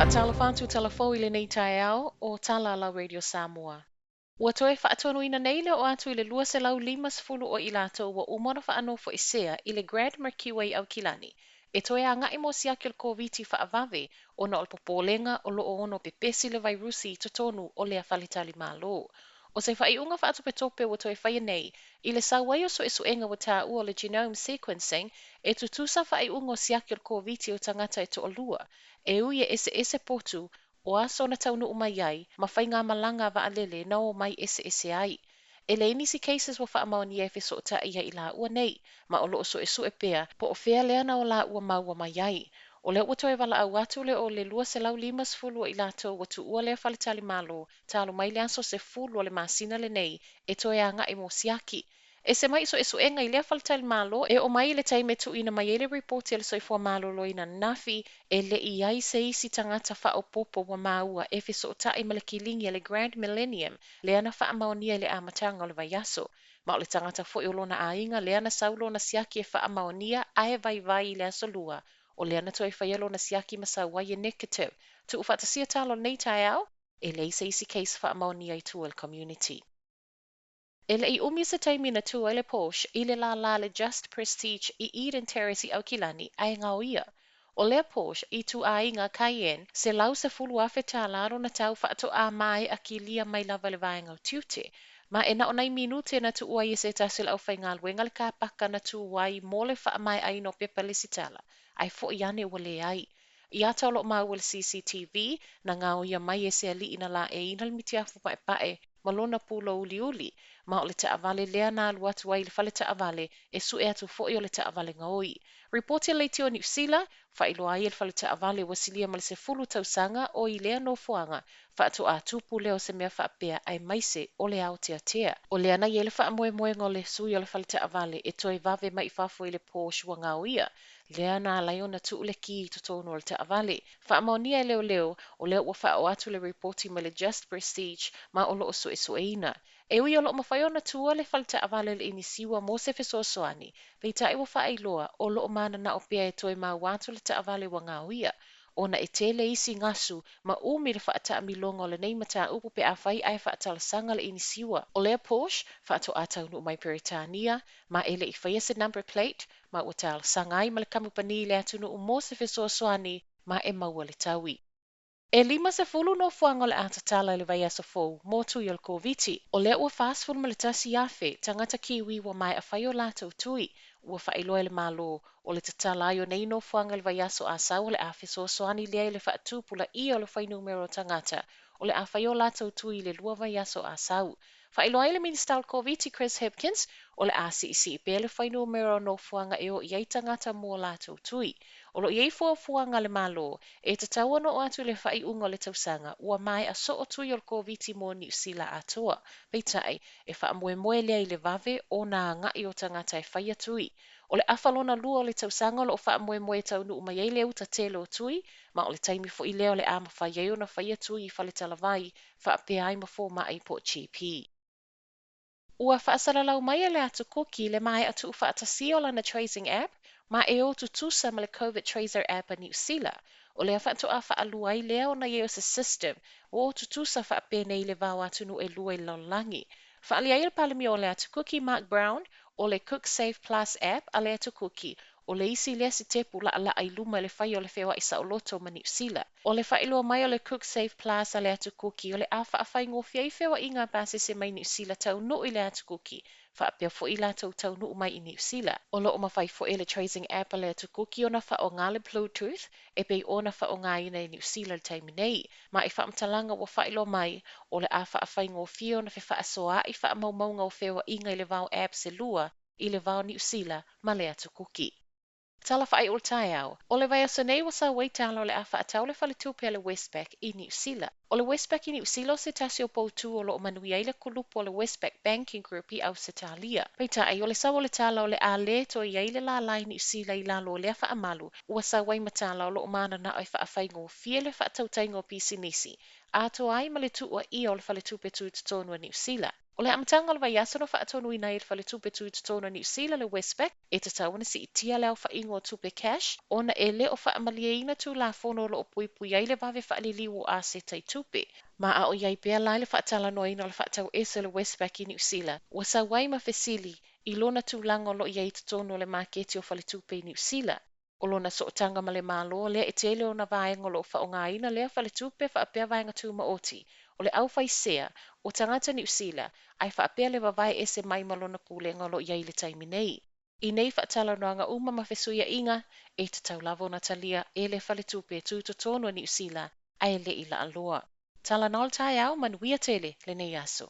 Whaatala whantu talafo I le nei tae ao o Tala la Radio Samoa. Ua toe whaatonu ina nei leo atu I le lua se lau lima sefulu o I lato ua umona whaanofo I sea I le Grand Mercury au Kilani. E toe a ngai mo siaki le COVID whaavave o na o popolenga o loo ono pepesi le vairusi I totonu o lea whalitali malo. O se whaiunga whaatupe tope ua toe whaia nei, I le sauai o so e suenga wa tā ua le genome sequencing, e tutusa whaiunga o siaki le COVID o tangata e to o lua. E ui e ese potu o aso na taunu umai ai, ma whai ngā malanga wa alele na o mai ese ai. E le inisi cases wa wha ni e so ta ia I la ua nei, ma o loo so e su e pea, po o whea lea na o la ua maua mai ai. O le ua toe wala au atu le o le lua se lau limas fulu I lato watu ua lea whalitali malo, talo mai le anso se fulu o le masina le nei, e toe a ngai mo siaki. E se mai so e su enga I lea whalitali malo, e o mai le taime tu ina mai ele report ele so I fua malo lo ina nafi, e le I ai se isi tangata wha o popo wa maua e so ta I malakilingi le Grand Millennium, le ana wha amaonia le amatanga o le vaiaso. Ma o le tangata fo I olona ainga le ana saulo na siaki e wha amaonia ae vai le asolua. O le ana toi whaialo na siaki masau e negative. Tu ufata sia talo nei tae au, e le se isi case wha amaonia I tual community. E le I umi se taimina tu ele Porsche I le la le Just Prestige I Eden Terrace I Aukilani ai ngau ia. O lea Porsche I tu a inga Cayenne se lau se fulu afe tā laro na tau whaato a mai a ki lia mai lava le vaenga o tiute. Ma e na o nai minute na tu ua I se tasila au whai ngal wenga le kāpaka na tu wai mo le wha mai ai no pepa le sitala. Ai fo I ane ua le ai. I ata o lo mau le CCTV na ngau ia mai e se ali ina la e ina le mitiafu pae malona pulo uli ma o le taʻavale lea na alu atu ai le fale taʻavale e suʻe atu foʻi o le taʻavale gaoi. Ripoti le iti o Niusila, whailoa ai le fale taʻavale ua silia ma le sefulu tausaga o I lea nofoaga, whaatoa tupu lea o se mea whaapea ai maise o le Aoteatea. O lea na I le whaamoemoenga o le sui o le fale taʻavale e toe vave mai whafo I le Porsche ua ngau ia. Lea na lai ona tu le ki I totonu o le taʻavale. Whaamaonia e leo o lea ua whaao atu le reporti ma le Just Prestige ma o loo suʻesuʻeina. E ui o loo mawhai ona tua le falta avale le inisiwa mo se fesoasoani, pei ta iwa whaailoa o loo mana na o pia e toi ma watu le ta avale wa ngā uia. Ona e tele isi ngasu ma umi le whaata milonga o le nei mata upu pe a whai ai whaatala sanga le inisiwa. O lea Porsche, whaato atau nu mai Peritania, ma ele I whaia se number plate, ma ua tala sanga ai ma le kamupani le atunu u mo se fesoasoani, ma e maua le taui. E lima se fulu no fuanga le atatala le vai aso fou, mo tui al koviti. O lea ua fastful ma le tasi afe, tangata kiwi wa mai a whai o lato tui, ua whailoa le malo, o le tatala ai o nei no fuanga le vai aso a sau le afe so soani lea le whaatupula I o le whai numero tangata, o le a whai o lato tui le lua vai aso a sau. Whailoa ai le minister al koviti Chris Hipkins, o le ACC pe le whai numero no fuanga e o iei tangata mo lato tui. O lo iei fuafuanga le malo, e te tauano o atu le whai unga le tausanga, ua mai a so o tui o le COVID mo Niusila atoa. Peitai, e wha moe lea I le vave o nā ngai o tangata e whai atui. O le awhalona lua o le tausanga lo o wha moe tau nu umai ei leo ta telo o tui, ma o le taimi fo I leo le ama whai ei o na whai atui I whale talavai, wha apea ai ma fō mai po GP. Ua whaasalalau mai e le atu kuki le mai atu whaatasi o lana tracing app, ma e o tutusa ma le COVID Tracer app a New Zealand. O le whaatu a whaalua I lea o na ieo se system, o tutusa whaapene I le vau atu nu e lua I laulangi. Whaali ai le palemi o le atu kuki Mark Brown, o le Cook Safe Plus app a le atu kuki, o le isi lea si tepu la ai luma le whai o le whewa isa o loto ma New Zealand. O le whailua mai o le Cook Safe Plus a le atu kuki, o le a whaawhai ngofia I whewa inga base se mai New Zealand tau no I le atu kuki. Whaapea fo I la tau no mai I New Zealand. O lo o mawhai fo e le tracing app a le atu kuki o na wha o ngā le Bluetooth, e pei o na wha o ngā ina I New Zealand taimi nei. Ma I whaamtalanga o whailua mai, o le a whaawhai ngofia o na whi whaasoa I wha maunga o whewa inga I le vau app se lua, I le vau New Zealand ma le atu kuki. Tala whaai o tai au. O le vai aso nei wa sa wei tala o le a whaatau le whale tupe le Westpac I New Zealand. O le Westpac I New Zealand se tasi o poutu o lo o manui ai le kulupu o le Westpac Banking Group I Ausitalia. Peita ai o le sa o le tala o le a le to I ai le la lai New Zealand I lalo o le a whaamalu. Ua sa wei matala o lo o mana na ai whaafai ngō fie le whaatau tai ngō pisinisi. A to ai ma le tuua I o le whale tupe tu tonu a New Zealand. O le amatanga le vai aso no whaatonu ina i le tupe tui totono New Zealand le Westpac, e te tawana si itia leo wha ingo tupe cash, ona e le o wha amalia ina tu la fono lo o pui pui ai le vave wha aliliu a se tai tupe. Ma a o iai pea lai le whaatala no ina le whaatau ese le Westpac i New Zealand. Wa sa wai ma fesili, i lona tu lango lo iai totono le maketi o wha le tupe i New Zealand. O lona so tanga ma le malo lea e te ele o na vaenga lo wha o ngā ina lea wha le tupe wha apea vaenga tu ma oti. O le au whaisea, o tangata New Zealand, ai whaapea le wawai e se mai malona kulenga lo iai le taimi nei. I nei whaatala noanga uma mawhesuia inga, e te tau lavo na talia e le whale tupe tu to tono New Zealand, ai le ila aloa. Tala nol tai au manuia tele le nei aso.